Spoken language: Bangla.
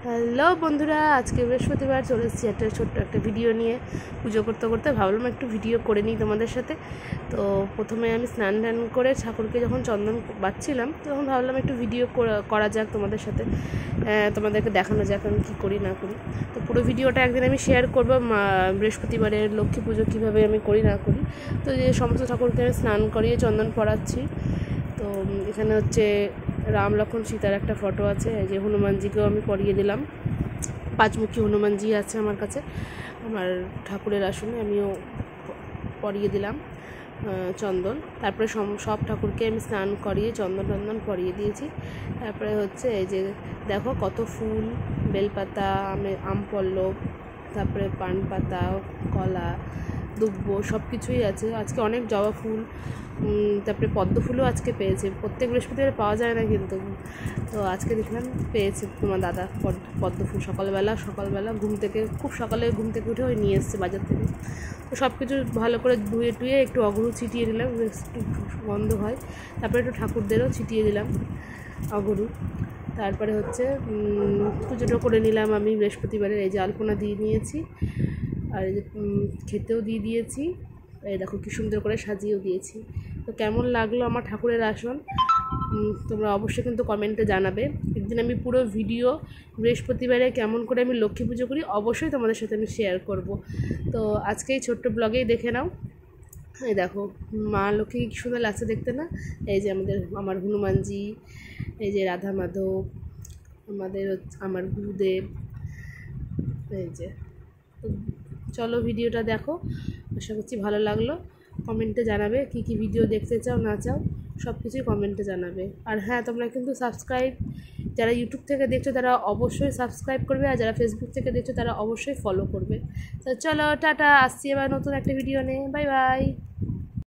হ্যালো বন্ধুরা, আজকে বৃহস্পতিবার চলে এসেছি একটা ছোট্ট একটা ভিডিও নিয়ে। পুজো করতে করতে ভাবলাম একটু ভিডিও করে নিই তোমাদের সাথে। তো প্রথমে আমি স্নান টান করে ঠাকুরকে যখন চন্দন বাঁধছিলাম তখন ভাবলাম একটু ভিডিও করা যাক তোমাদের সাথে, তোমাদেরকে দেখানো যাক আমি কী করি না করি। তো পুরো ভিডিওটা একদিন আমি শেয়ার করবো, বৃহস্পতিবারের লক্ষ্মী পুজো কীভাবে আমি করি না করি। তো যে সমস্ত ঠাকুরকে আমি স্নান করিয়ে চন্দন পড়াচ্ছি। তো এখানে হচ্ছে রাম লক্ষ্মণ সীতার একটা ফটো আছে, এই যে হনুমানজিকেও আমি পরিয়ে দিলাম। পাঁচমুখী হনুমানজি আছে আমার কাছে, আমার ঠাকুরের আসনে আমিও পরিয়ে দিলাম চন্দন। তারপরে সব ঠাকুরকে আমি স্নান করিয়ে চন্দন টন্দন পরিয়ে দিয়েছি। তারপরে হচ্ছে এই যে দেখো কত ফুল, বেলপাতা, আম পল্লব, তারপরে পান পাতা, কলা, দুব্বো সব কিছুই আছে। আজকে অনেক জবা ফুল, তারপরে পদ্ম ফুলও আজকে পেয়েছে। প্রত্যেক বৃহস্পতিবার পাওয়া যায় না কিন্তু, তো আজকে দেখলাম পেয়েছে তোমার দাদা পদ্ম ফুল। সকালবেলা খুব সকালে ঘুম থেকে উঠে ওই নিয়ে এসছে বাজার থেকে। তো সব কিছু ভালো করে ধুয়ে টুয়ে একটু অগরু ছিটিয়ে দিলাম, একটু গন্ধ হয়। তারপরে একটু ঠাকুরদেরও ছিটিয়ে দিলাম অগরু। তারপরে হচ্ছে পুজোটা করে নিলাম আমি বৃহস্পতিবারের। এই যে আলপনা দিয়ে নিয়েছি, আর এই যে খেতেও দিয়ে দিয়েছি। এই দেখো কি সুন্দর করে সাজিয়েও দিয়েছি। তো কেমন লাগলো আমার ঠাকুরের আসন তোমরা অবশ্যই কিন্তু কমেন্টে জানাবে। একদিন আমি পুরো ভিডিও বৃহস্পতিবারে কেমন করে আমি লক্ষ্মী পুজো করি অবশ্যই তোমাদের সাথে আমি শেয়ার করব। তো আজকে এই ছোট্ট ব্লগেই দেখে নাও। এই দেখো মা লক্ষ্মী কি সুন্দর লাগছে দেখতে না। এই যে আমার হনুমানজি, এই যে রাধা মাধব, আমার গুরুদেব। এই যে, তো চলো ভিডিওটা দেখো, আশা করছি ভালো লাগলো। কমেন্টে জানাবে কী কী ভিডিও দেখতে চাও না চাও, সব কিছুই কমেন্টে জানাবে। আর হ্যাঁ, তোমরা কিন্তু যারা ইউটিউব থেকে দেখছো তারা অবশ্যই সাবস্ক্রাইব করবে, আর যারা ফেসবুক থেকে দেখছো তারা অবশ্যই ফলো করবে। তো চলো টাটা, আসছি এবার নতুন একটা ভিডিও নিয়ে। Bye bye.